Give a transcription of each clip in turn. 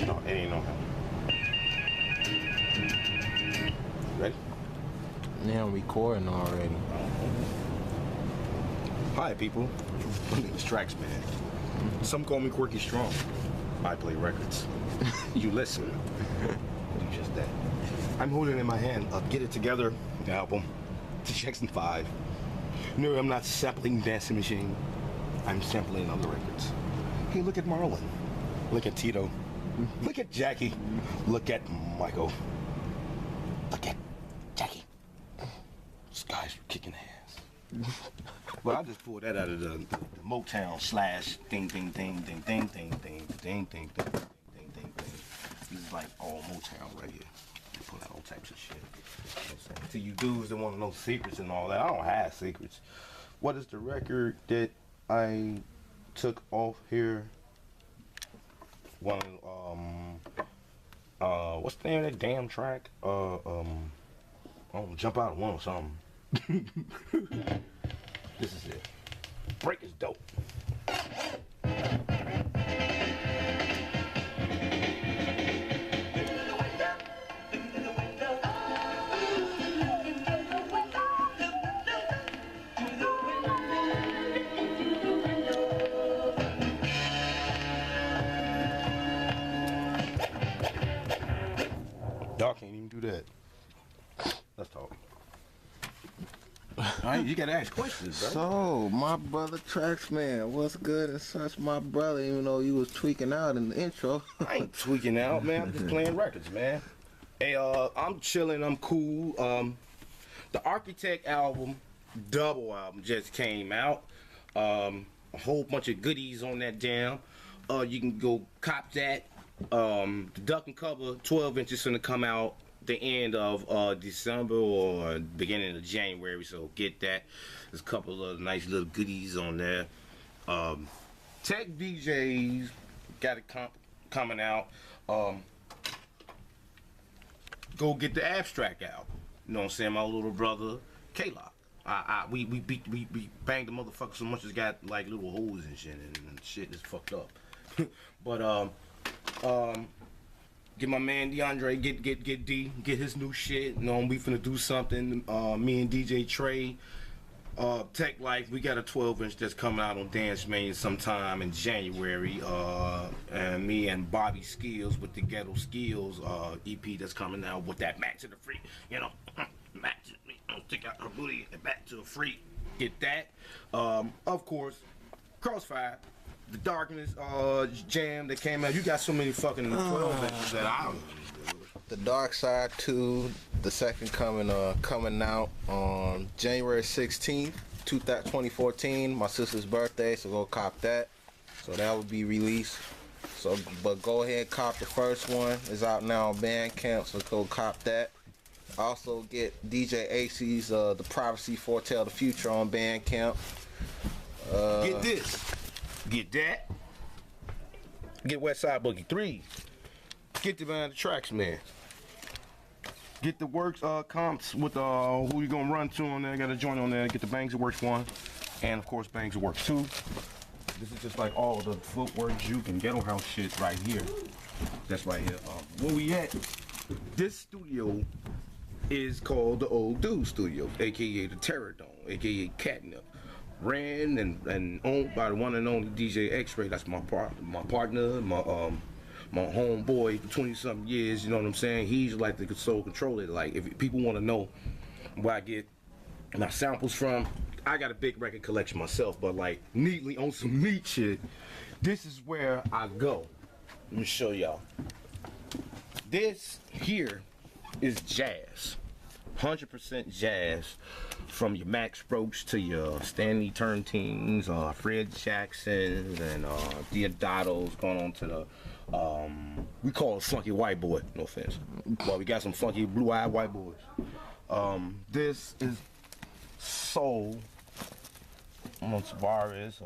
No, it ain't no help. Ready? Yeah, I'm recording already. Hi, people. My name is Traxman. Some call me Quirky Strong. I play records. You listen. Do just that. I'm holding in my hand a Get It Together album. It's Jackson 5. No, I'm not sampling Dancing Machine. I'm sampling other records. Hey, look at Marlon. Look at Tito. Look at Jackie. Look at Michael. Look at Jackie. This guy's kicking ass. Well, I just pulled that out of the Motown slash ding ding ding ding ding ding ding ding ding ding ding ding. This is like all Motown right here. You pull out all types of shit. You know what I'm saying? To you dudes that want to know secrets and all that, I don't have secrets. What is the record that I took off here? One what's the name of that damn track? Jump Out of One or something. This is it. Break is dope. Y'all can't even do that. Let's talk. Alright, you gotta ask questions, bro. So, my brother Traxman, what's good and such, my brother, even though you was tweaking out in the intro. I ain't tweaking out, man. I'm just playing records, man. Hey, I'm chilling, I'm cool. The Architek album, double album, just came out. A whole bunch of goodies on that jam. You can go cop that. The Duck and Cover 12 inches gonna come out the end of December or beginning of January, so get that. There's a couple of nice little goodies on there. Tech DJs got it coming out. Go get the Abstract album. You know what I'm saying? My little brother K.O.T.C. We banged the motherfucker so much it's got like little holes and shit, and shit is fucked up. But get my man DeAndre, get his new shit. You know, we finna do something. Me and DJ Trey, Tech Life, we got a 12-inch that's coming out on Dance Mania sometime in January. And me and Bobby Skills with the Ghetto Skills EP that's coming out with that Match to the Freak. You know, match it, stick out her booty and back to a freak. Get that. Of course, Crossfire. The Darkness jam that came out. You got so many fucking 12 inches that I don't. The Dark Side 2, the second coming out on January 16th, 2014, my sister's birthday, so go cop that. So that will be released. So, but go ahead, cop the first one. It's out now on Bandcamp, so go cop that. Also get DJ AC's The Privacy Foretell the Future on Bandcamp. Get this. Get that. Get Westside Boogie 3. Get the band the Traxman. Get the Works comps with who you gonna run to on there. Got a joint on there. Get the Bangs of Works 1. And of course Bangs of Works 2. This is just like all the footwork, juke, and ghetto house shit right here. That's right here. Where we at? This studio is called the Old Dude Studio, aka the Terror Dome, aka Catnip. Ran and owned by the one and only DJ X-Ray. That's my partner, my homeboy for 20-something years. You know what I'm saying? He's like the sole controller. Like, if people want to know where I get my samples from, I got a big record collection myself, but like neatly on some neat shit. This is where I go. Let me show y'all. This here is jazz. 100% jazz, from your Max Roach to your Stanley Turnteens, Fred Jacksons, and Diodatos, going on to the we call it funky white boy. No offense, but we got some funky blue-eyed white boys. This is soul on Tavares,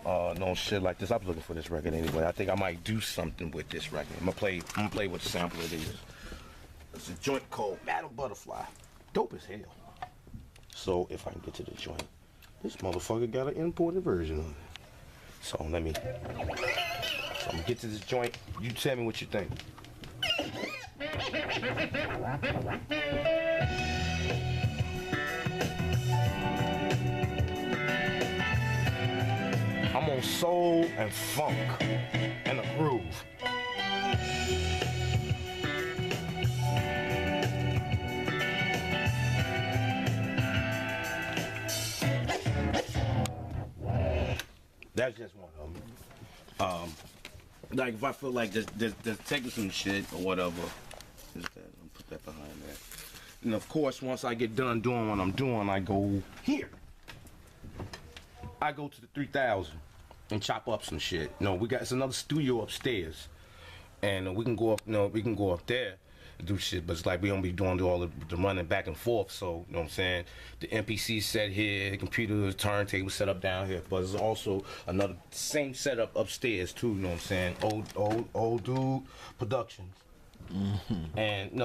no shit like this. I was looking for this record anyway. I think I might do something with this record. I'm gonna play with the sample of these. It's a joint called Battle Butterfly. Dope as hell. So if I can get to the joint, This motherfucker got an imported version of it. So I'm gonna get to this joint. You tell me what you think. I'm on soul and funk and a groove. That's just one of them. Like if I feel like just taking some shit or whatever, just that, I'll put that behind that. And of course, once I get done doing what I'm doing, I go here. I go to the 3000 and chop up some shit. No, it's another studio upstairs, and we can go up. We can go up there and do shit. But it's like we don't be doing all the running back and forth. So you know what I'm saying. The MPC set here, the computer turntable set up down here. But there's also another same setup upstairs too. You know what I'm saying. Old dude productions. Mm-hmm. And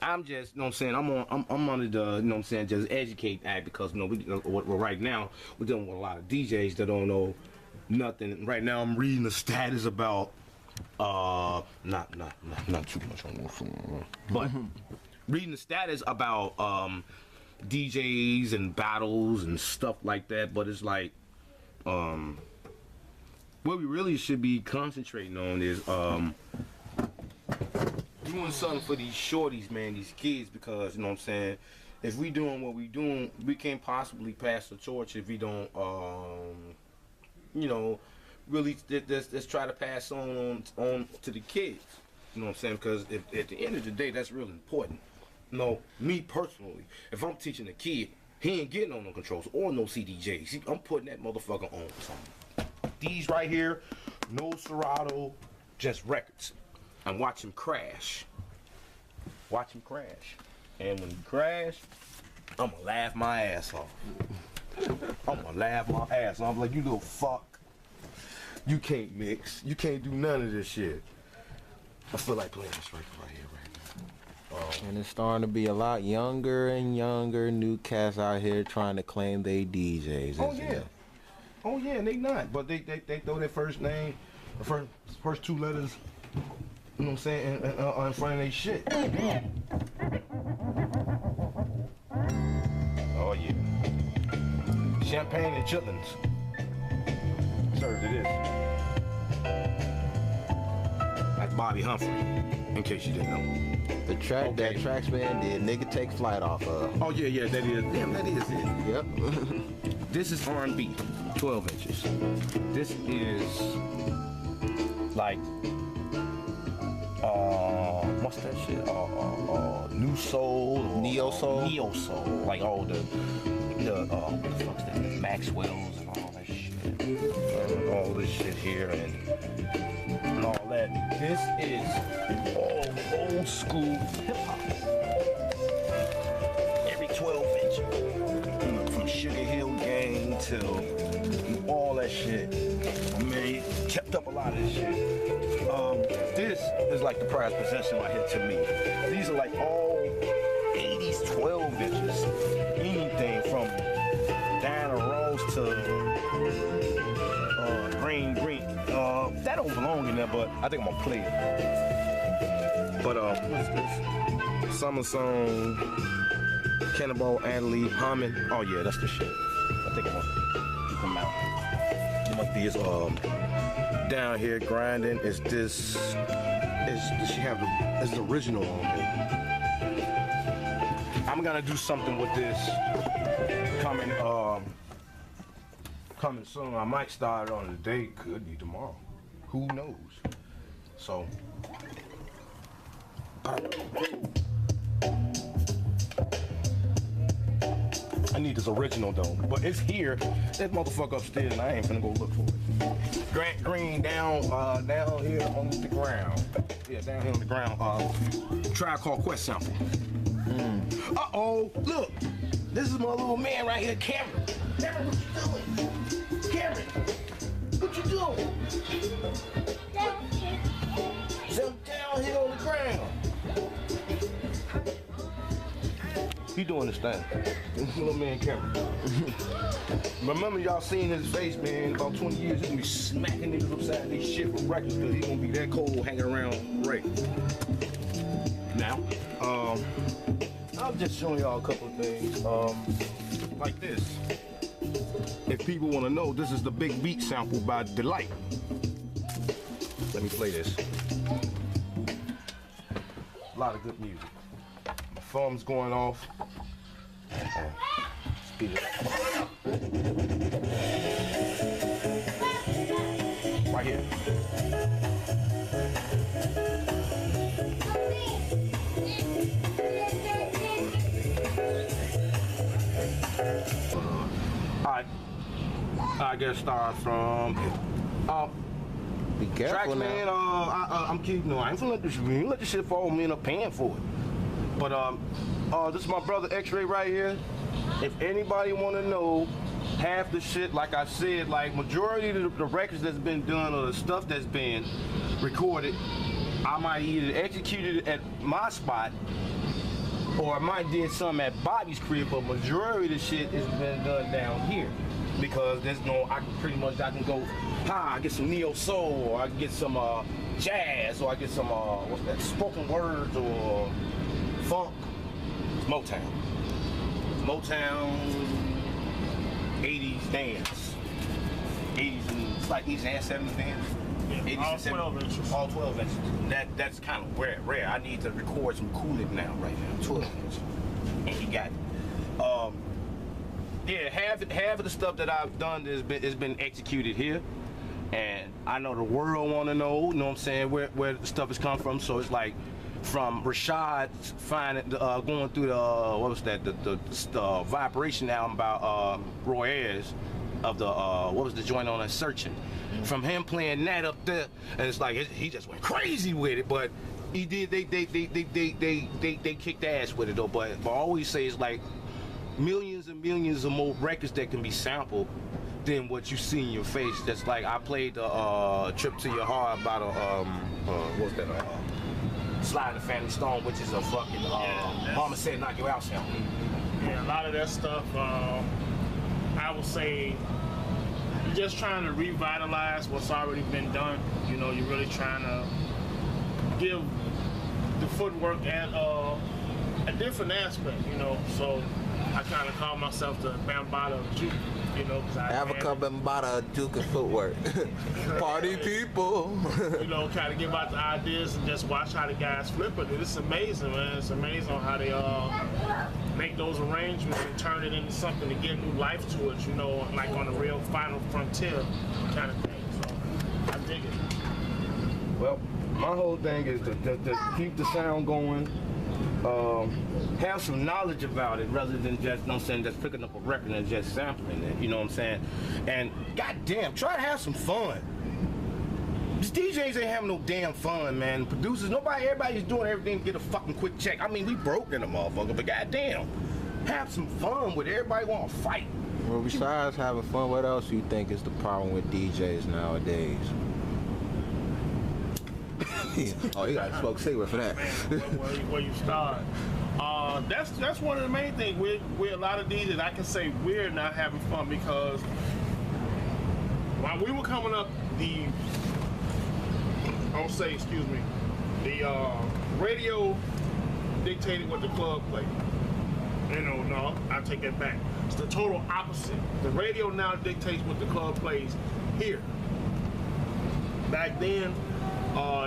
I'm just, you know what I'm saying, I'm under the, you know what I'm saying, just educate act because, right now, we're dealing with a lot of DJs that don't know nothing. Right now, I'm reading the status about, not too much on one phone, but reading the status about DJs and battles and stuff like that, but it's like, what we really should be concentrating on is, doing something for these shorties, man, these kids, because, you know what I'm saying, if we doing what we doing, we can't possibly pass the torch if we don't, really, let's try to pass on to the kids, you know what I'm saying, because at the end of the day, that's really important. Me personally, if I'm teaching a kid, he ain't getting on no controls or no CDJs. I'm putting that motherfucker on something. These right here, no Serato, just records. And watch him crash. Watch him crash. And when he crash, I'm gonna laugh my ass off. I'm gonna laugh my ass off. I'm like, you little fuck. You can't mix. You can't do none of this shit. I feel like playing this record right here, right now. And it's starting to be a lot younger and younger new cats out here trying to claim they DJs. Oh yeah. Oh yeah, and they not. But they throw their first name, the first two letters, you know what I'm saying, in front of their shit. Oh yeah. Champagne and chitlins. Served to this. That's Bobby Humphrey, in case you didn't know. The track that Traxman did, nigga take flight off of. Oh yeah, that is. Damn, that is it. Yep. This is R&B, 12 inches. This is like, what's that shit? New soul, neo soul, like all the what the fuck's that? Maxwell's and all that shit, all this shit here and all that. This is all old school hip hop. Every 12 inch, from Sugar Hill Gang till all that shit. I mean, kept up a lot of this shit. This is like the prized possession right here to me. These are like all 80s 12 inches. Anything from Diana Rose to Green. That don't belong in there, but I think I'm gonna play it. But what's this? Summer Song, Cannonball Adderley, Harmon. Oh yeah, that's the shit. I think I'm gonna keep them out. Like these down here grinding is this. She have is the original on here. I'm gonna do something with this coming soon. I might start it on the day, could be tomorrow. Who knows? So I need this original though, but it's here. That motherfucker upstairs, and I ain't finna go look for it. Grant Green down here on the ground. Yeah, down here on the ground. Tribe Called Quest sample. Uh-oh, look. This is my little man right here, Cameron. Cameron, what you doing? Cameron, what you doing? So down here on the ground. He doing his thing. Little man camera. Remember y'all seen his face, man. About 20 years, he's gonna be smacking niggas upside their shit for records because he's gonna be that cold hanging around Ray. Now, I'm just showing y'all a couple of things. Like this. If people want to know, this is the Big Beat sample by Delight. Let me play this. A lot of good music. My thumb's going off. Speed it up. Right here. Alright. I guess start from Be careful Traxman, now. I'm keeping no. I ain't gonna let this shit fall on me and I'm paying for it. But this is my brother X-Ray right here. If anybody wanna know half the shit, like I said, like majority of the records that's been done or the stuff that's been recorded, I might either execute it at my spot or I might did some at Bobby's crib, but majority of the shit has been done down here. Because there's no, I can go, I get some neo soul, or I can get some jazz, or I get some what's that, spoken words or funk. It's Motown. Motown 80s dance. 80s and it's like 80s and 70s dance. Yeah, all 12 inches. All 12 inches. That's kind of rare. I need to record some Cool-It now right now. 12 inches. And he got it. Yeah, half of the stuff that I've done has been executed here, and I know the world want to know, you know what I'm saying, where the stuff has come from. So it's like from Rashad finding, going through the what was that, the Vibration album by Roy Ayers of the what was the joint on that Searching. From him playing that up there, and it's like he just went crazy with it, but he did they kicked ass with it though. But I always say it's like millions and millions of more records that can be sampled than what you see in your face. That's like I played the Trip to Your Heart about what's that? Slide the Family Stone, which is a fucking Mama Said Knock You Out sample. Yeah, a lot of that stuff. I would say you're just trying to revitalize what's already been done. You know, you're really trying to give the footwork at a different aspect. You know, so. I kind of call myself the Bambada of Juke, you know, because I Africa Bambada Juke footwork. Party people. You know, kind of give out the ideas and just watch how the guys flip it. It's amazing, man. It's amazing how they make those arrangements and turn it into something to give new life to it, you know, like on a real final frontier kind of thing. So I dig it. Well, my whole thing is to keep the sound going. Have some knowledge about it rather than just, you know what I'm saying, just picking up a record and just sampling it, you know what I'm saying? And goddamn, try to have some fun. These DJs ain't having no damn fun, man. Producers, everybody's doing everything to get a fucking quick check. I mean, we broke in a motherfucker, but goddamn, have some fun with it. Everybody want to fight. Well, besides having fun, what else do you think is the problem with DJs nowadays? Oh, you got to smoke cigarette for that. Where you start. That's one of the main things. We're a lot of DJs. I can say we're not having fun because while we were coming up, the radio dictated what the club played. You know, no, I take that back. It's the total opposite. The radio now dictates what the club plays here. Back then,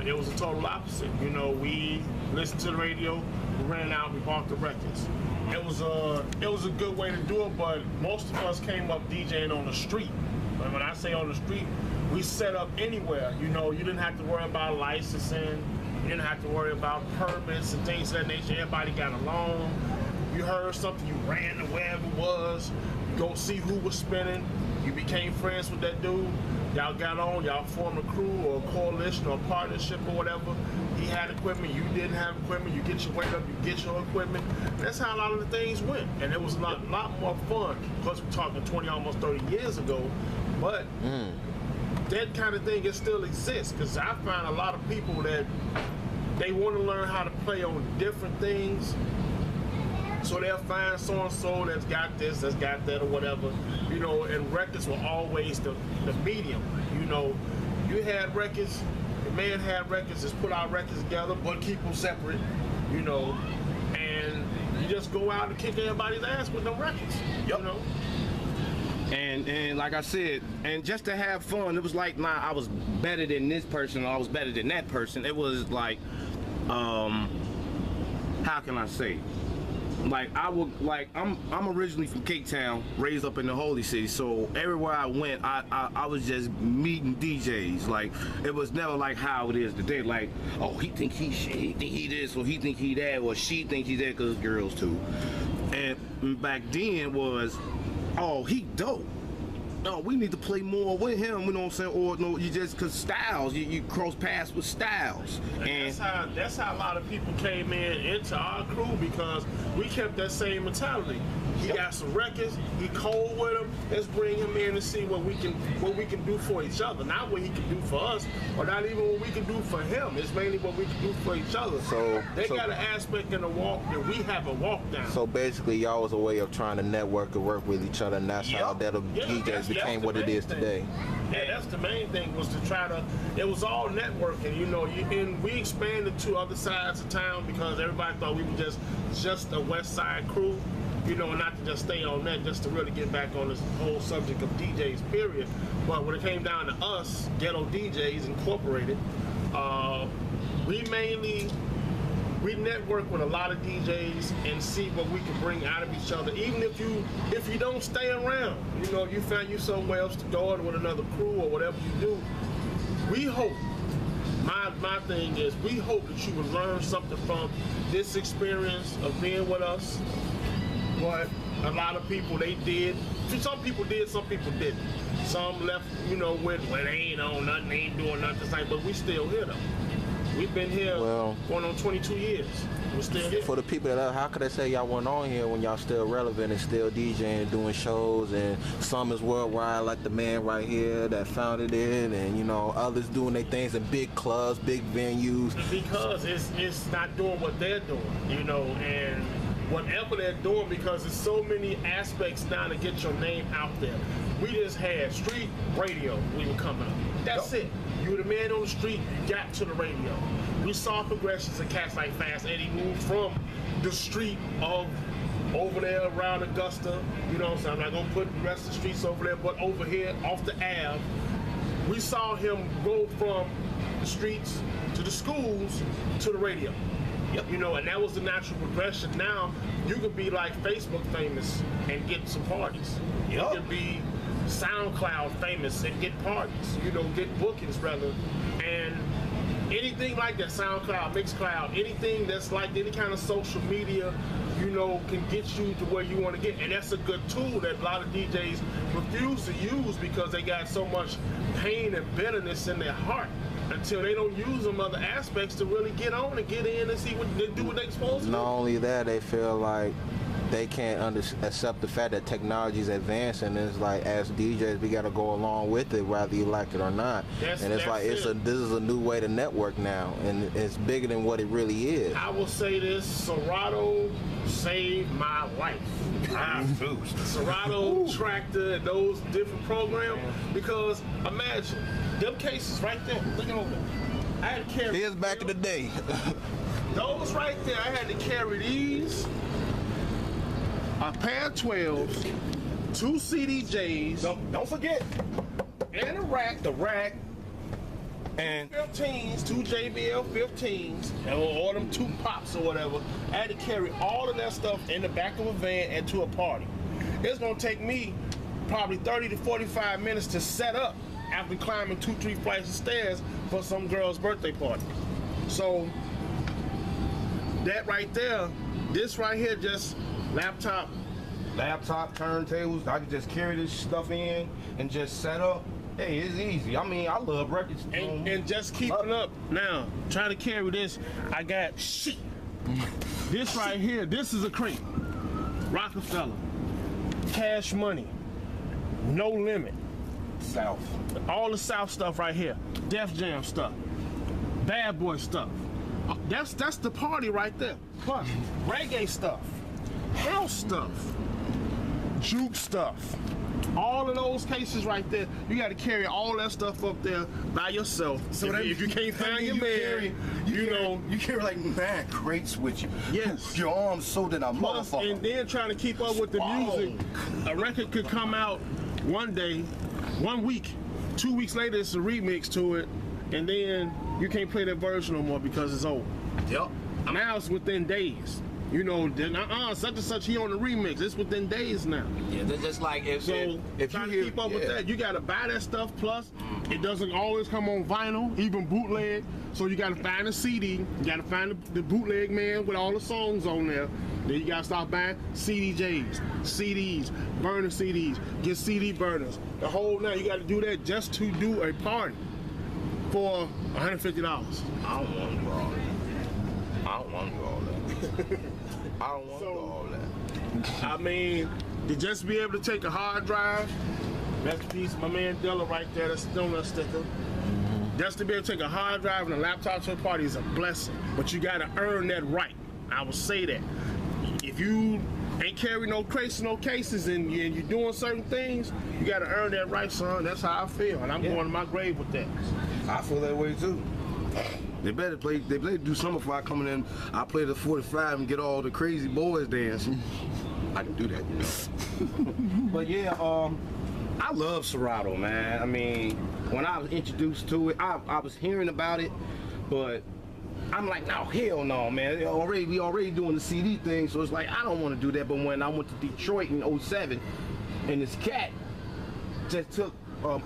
it was a total opposite. You know, we listened to the radio, we ran out, we bought the records. It was a good way to do it, but most of us came up DJing on the street. And when I say on the street, we set up anywhere. You know, you didn't have to worry about licensing, you didn't have to worry about permits and things of that nature. Everybody got along. You heard something, you ran to wherever it was, you go see who was spinning, you became friends with that dude. Y'all got on, y'all formed a crew or a coalition or a partnership or whatever. He had equipment, you didn't have equipment, you get your weight up, you get your equipment. That's how a lot of the things went. And it was a lot more fun. Of course, we're talking 20, almost 30 years ago, but that kind of thing, it still exists. Because I find a lot of people that they want to learn how to play on different things So they'll find so-and-so that's got this, that's got that, or whatever. You know, and records were always the medium. You know, you had records, the man had records, just put our records together, but keep them separate, you know, and you just go out and kick everybody's ass with them records, you know. And like I said, and just to have fun, it was like, nah, I was better than this person, or I was better than that person. It was like, how can I say? Like I'm originally from Cape Town, raised up in the Holy City, so everywhere I went, I was just meeting DJs. Like, it was never like how it is today. Like, oh, he think he shit, he think he this, or he think he that, or she think he that, cause girls too. And back then was, oh, he dope. No, we need to play more with him, you know what I'm saying? Or no, you just, cause styles, you cross paths with styles. And that's how a lot of people came into our crew, because we kept that same mentality. He got some records, he cold with them, let's bring him in and see what we can do for each other. Not what he can do for us, or not even what we can do for him. It's mainly what we can do for each other. So they got an aspect in the walk that we have a walk down. So basically y'all was a way of trying to network and work with each other, and that's how that DJs became what it is today. Yeah, that's the main thing, was to try to, it was all networking, you know, and we expanded to other sides of town because everybody thought we were just a West Side crew, you know, not to just stay on that, just to really get back on this whole subject of DJs, period. But when it came down to us, Ghetto DJs Incorporated, we network with a lot of DJs and see what we can bring out of each other. Even if you don't stay around, you know, you find you somewhere else to go with another crew or whatever you do. We hope, my thing is, we hope that you would learn something from this experience of being with us. But a lot of people, they did. Some people did, some people didn't. Some left, you know, with, well, they ain't on nothing, they ain't doing nothing, but we still here though. We've been here going on 22 years. We're still here. For the people that, how could I say y'all weren't on here when y'all still relevant and still DJing, doing shows, and some is worldwide, like the man right here that founded it, and you know, others doing their things in big clubs, big venues. Because it's not doing what they're doing, you know, and whatever they're doing, because there's so many aspects now to get your name out there. We just had street radio, we were coming up. That's it. You were the man on the street, you got to the radio. We saw progressions of cats like Fast Eddie moved from the street of over there around Augusta, you know what I'm saying? I'm not gonna put the rest of the streets over there, but over here off the Ave, we saw him go from the streets to the schools to the radio. You know, and that was the natural progression. Now you could be like Facebook famous and get some parties. You could be SoundCloud famous and get parties, you know, get bookings rather. And anything like that, SoundCloud, Mixcloud, anything that's like any kind of social media, you know, can get you to where you want to get. And that's a good tool that a lot of DJs refuse to use because they got so much pain and bitterness in their heart until they don't use them other aspects to really get on and get in and see what they do, what they're supposed to do. Not only that, they feel like they can't accept the fact that technology is advancing. And it's like, as DJs, we got to go along with it, whether you like it or not. And it's like, this is a new way to network now, and it's bigger than what it really is. I will say this: Serato saved my life. Serato, Tractor, and those different programs, because imagine them cases right there. Look over there. I had to carry. Here's back in the day. Those right there, I had to carry these. A pair of 12s, 2 CDJs. Don't forget. And the rack, and 15s, 2 JBL 15s, or them 2 pops or whatever. I had to carry all of that stuff in the back of a van and to a party. It's gonna take me probably 30 to 45 minutes to set up after climbing 2-3 flights of stairs for some girl's birthday party. So that right there, this right here, just laptop, turntables. I can just carry this stuff in and just set up. Hey, it's easy. I mean, I love records. And just keeping up. Now, trying to carry this, I got shit. This right here, this is a crate. Rockefeller, Cash Money, No Limit. South. All the South stuff right here. Def Jam stuff. Bad Boy stuff. That's the party right there. Plus, reggae stuff. house stuff, juke stuff. All of those cases right there, you got to carry all that stuff up there by yourself. So if you can't find your man, you carry like 9 crates with you. Yes. Your arms so that I'm motherfucker. And then trying to keep up with the music. A record could come out one day, 1 week, 2 weeks later it's a remix to it, and then you can't play that version no more because it's old. Yep. Now it's within days. You know, such and such, he on the remix. It's within days now. Yeah, that's just like if trying you to keep up with that, you gotta buy that stuff. Plus, it doesn't always come on vinyl, even bootleg. So you gotta find a CD. You gotta find the bootleg man with all the songs on there. Then you gotta start buying CDJs, CDs, burner CDs, get CD burners. The whole now you gotta do that just to do a party for $150. I don't want to do all that. I don't want to do all that. I don't want to do all that. I mean, to just be able to take a hard drive, that's a piece, my man Dilla right there, that's still a sticker. Just to be able to take a hard drive and a laptop to a party is a blessing, but you gotta earn that right. I will say that. If you ain't carrying no crates, no cases, and you're doing certain things, you gotta earn that right, son. That's how I feel, and I'm going to my grave with that. I feel that way too. They better do something before I come in. I play the 45 and get all the crazy boys dancing. I can do that, you know. But yeah, I love Serato, man. I mean, when I was introduced to it, I was hearing about it, but I'm like, no, hell no, man. We already doing the CD thing, so it's like, I don't want to do that. But when I went to Detroit in 07, and this cat just took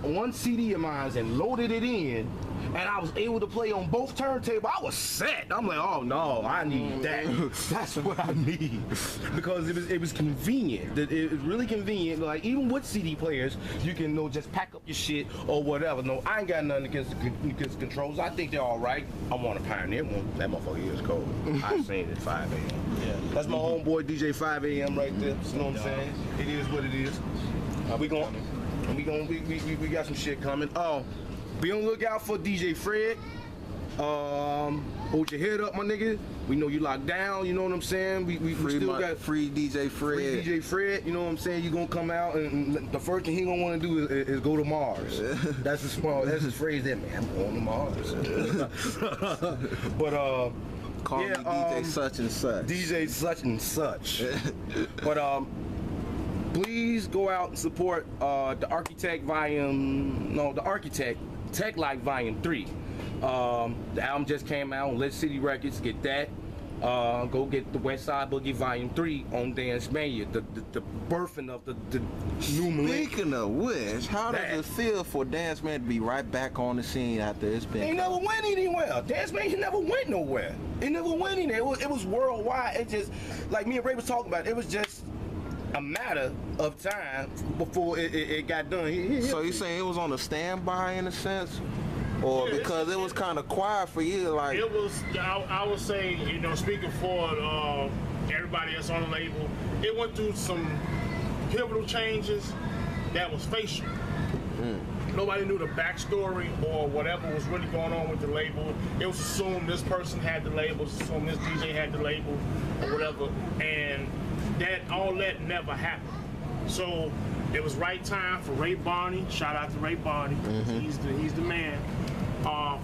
one CD of mine and loaded it in, and I was able to play on both turntables, I was set. I'm like, oh no, I need that. That's what I need. Because it was convenient. It was really convenient. Like, even with CD players, you can just pack up your shit or whatever. No, I ain't got nothing against the controls. I think they're all right. I want a Pioneer one. That motherfucker is cold. I seen it at 5 a.m. Yeah. That's my homeboy DJ 5 a.m. right there. You know what I'm saying? It is what it is. We got some shit coming. Oh, be on the lookout for DJ Fred. Hold your head up, my nigga. We know you locked down, you know what I'm saying? We still got free DJ Fred. Free DJ Fred, you know what I'm saying? You gonna come out and the first thing he gonna wanna do is go to Mars. That's his phrase there, man. I'm going to Mars. But call me DJ such and such. DJ such and such. But please go out and support the Architek Architek Tech Life Volume 3. The album just came out on Lit City Records. Get that. Go get the West Side Boogie Volume 3 on Dance Mania. The birthing of the new millennium. Speaking of which, how does it feel for Dance Man to be right back on the scene after it's been? He never went anywhere. Dance Mania never went nowhere. It never went anywhere. It was worldwide. It just, like me and Ray was talking about, it was just a matter of time before it got done. So you saying it was on a standby in a sense? Or yeah, because it was kind of quiet for you, like it was. I would say, speaking for everybody that's on the label, it went through some pivotal changes that was facial. Nobody knew the backstory or whatever was really going on with the label. It was assumed this person had the label, assumed this DJ had the label, or whatever, and all that never happened. So it was right time for Ray Barney. Shout out to Ray Barney. He's the man.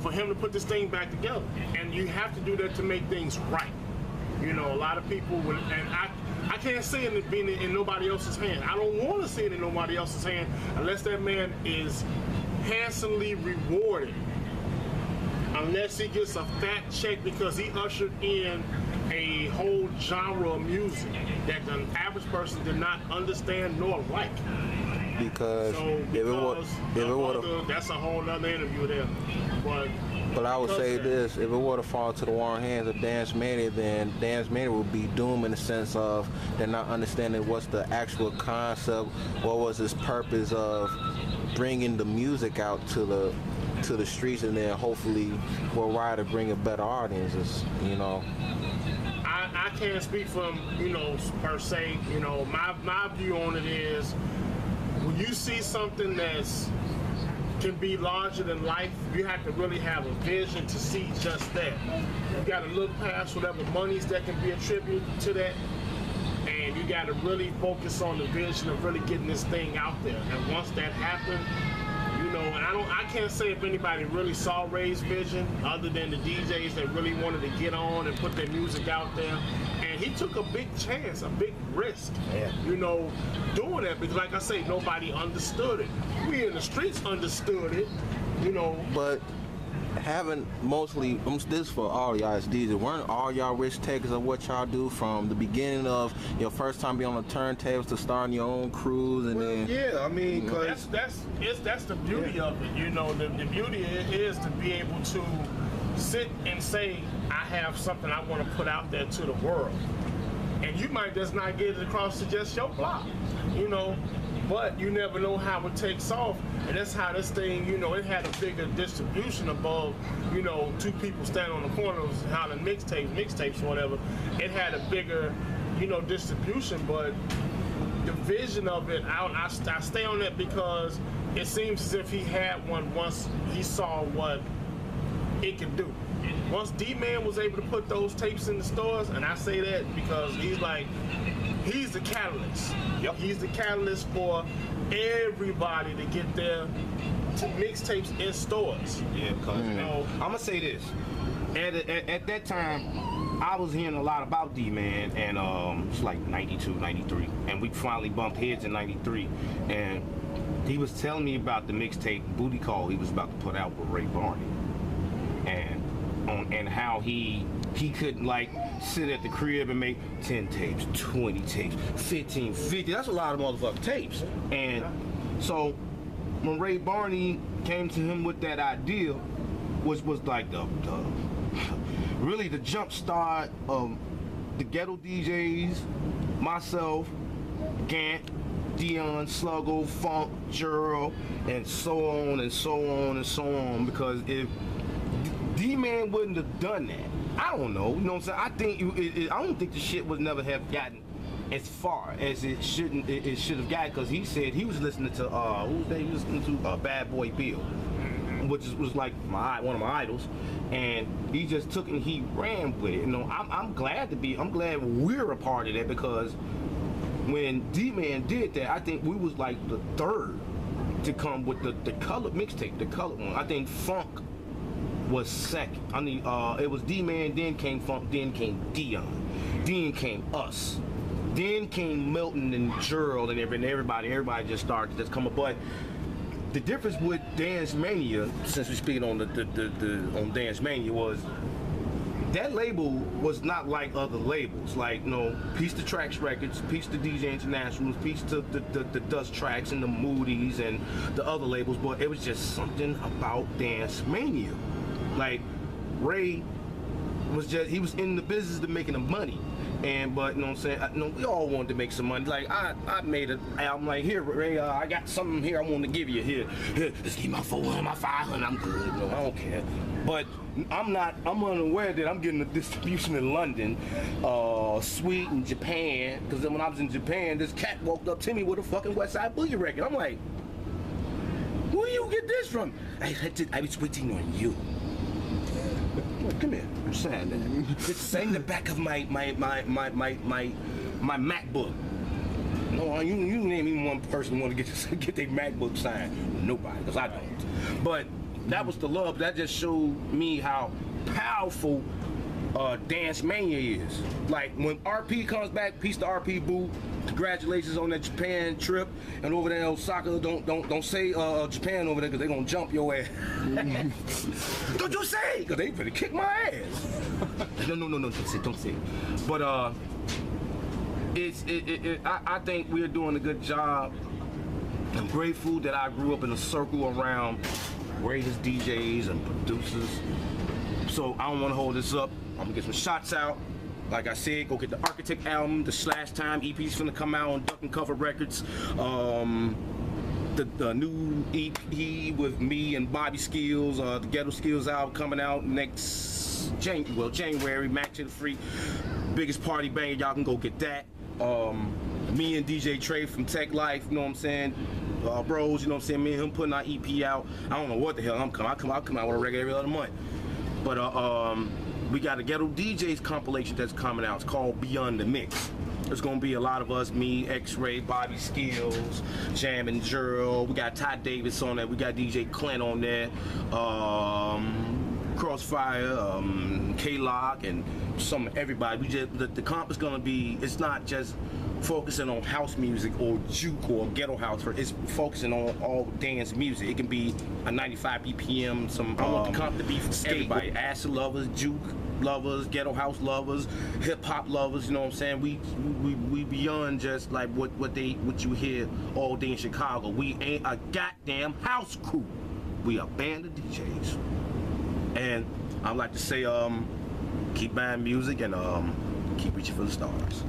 For him to put this thing back together, and you have to do that to make things right. A lot of people would, and I can't see it being in nobody else's hand. I don't want to see it in nobody else's hand unless that man is handsomely rewarded. Unless he gets a fat check because he ushered in a whole genre of music that the average person did not understand nor like. Because that's a whole nother interview there. But I would say this: if it were to fall to the wrong hands of Dance Mania, then Dance Mania would be doomed in the sense of they're not understanding what's the actual concept, what was his purpose of bringing the music out to the streets, and then hopefully we'll try to bring a better audiences. I can't speak from per se. My view on it is, when you see something that's can be larger than life, you have to really have a vision to see just that. You got to look past whatever monies that can be attributed to that, and you got to really focus on the vision of really getting this thing out there. And once that happened, you know, and I can't say if anybody really saw Ray's vision other than the DJs that really wanted to get on and put their music out there. And he took a big chance, a big risk, you know, doing that because, like I say, nobody understood it. We in the streets understood it, you know. But having mostly, this for all y'all as DJs, weren't all y'all risk takers of what y'all do from the beginning of your first time being on the turntables to starting your own crews and then? Yeah, I mean, cause that's the beauty of it, you know. The beauty is to be able to sit and say, I have something I want to put out there to the world, and you might just not get it across to just your block, you know. But you never know how it takes off, and that's how this thing, you know, it had a bigger distribution above, you know, two people standing on the corners hollering mixtapes or whatever. It had a bigger, you know, distribution, but the vision of it, I stay on that because it seems as if he had one once he saw what it could do. Once D-Man was able to put those tapes in the stores, and I say that because he's the catalyst. Yep. He's the catalyst for everybody to get their mixtapes in stores. yeah, cause you know, I'm gonna say this. At that time, I was hearing a lot about D-Man, and it's like 92, 93, and we finally bumped heads in 93, and he was telling me about the mixtape Booty Call he was about to put out with Ray Barney, and how he couldn't like sit at the crib and make 10 tapes, 20 tapes, 15, 50. That's a lot of motherfucking tapes. And so when Ray Barney came to him with that idea, was like the really the jump start of the Ghetto DJs, myself, Gant, Dion, Sluggo, Funk, Juro, and so on and so on and so on. Because if D-Man wouldn't have done that, I don't know. You know what I'm saying? I don't think the shit would never have gotten as far as it should have gotten, because he said he was listening to who was that? He was listening to Bad Boy Bill, which was like one of my idols, and he just took it and he ran with it. You know, I'm glad we're a part of that, because when D-Man did that, I think we was like the third to come with the colored mixtape, the colored one. I think Funk was second. I mean, it was D-Man, then came Funk, then came Dion, then came us, then came Milton and Gerald and everybody just started just coming. But the difference with Dance Mania, since we're speaking on on Dance Mania, was that label was not like other labels. Like, you know, piece to Trax Records, piece to DJ Internationals, piece to the Dust Tracks and the Moody's and the other labels, but it was just something about Dance Mania. Like, Ray was he was in the business of making the money. But you know what I'm saying, we all wanted to make some money. Like, I made an album like, here, Ray, I got something here I want to give you. Here, just give me my 400, my 500, I'm good. You know, I don't care. But I'm unaware that I'm getting a distribution in London, Sweden, Japan, because then when I was in Japan, this cat walked up to me with a fucking West Side Boogie record. I'm like, where you get this from? I was waiting on you. Come here. I'm saying that. It's in the back of my MacBook. No, you name even one person who want to get their MacBook signed. Nobody, because I don't. But that was the love. That just showed me how powerful Dance Mania is. Like, when RP comes back, peace to RP Boo. Congratulations on that Japan trip, and over there in Osaka, don't say Japan over there, because they're gonna jump your ass. Don't you say, because they finna kick my ass. No, don't say. But I think we're doing a good job. I'm grateful that I grew up in a circle around greatest DJs and producers. So I don't want to hold this up. I'm gonna get some shots out. Like I said, go get the Architek album. The Slash Time EP's finna come out on Duck and Cover Records. The new EP with me and Bobby Skills, the Ghetto Skills album coming out next January. Mac to the Freak, biggest party banger. Y'all can go get that. Me and DJ Trey from Tech Life, you know what I'm saying? Bros, you know what I'm saying? Me and him putting our EP out. I don't know what the hell I'll come out with a record every other month. But we got a Ghetto DJs compilation that's coming out. It's called Beyond the Mix. There's gonna be a lot of us, me, X-Ray, Bobby Skills, Jam and Gerald. We got Ty Davis on there. We got DJ Clint on there. Crossfire, K.O.T.C, and everybody. We just the comp is gonna be. It's not just focusing on house music or juke or ghetto house. It's focusing on all dance music. It can be a 95 BPM. I want the comp to be for everybody. Acid lovers, juke lovers, ghetto house lovers, hip hop lovers. You know what I'm saying? We beyond just like what you hear all day in Chicago. We ain't a goddamn house crew. We a band of DJs. And I'd like to say, keep buying music and keep reaching for the stars.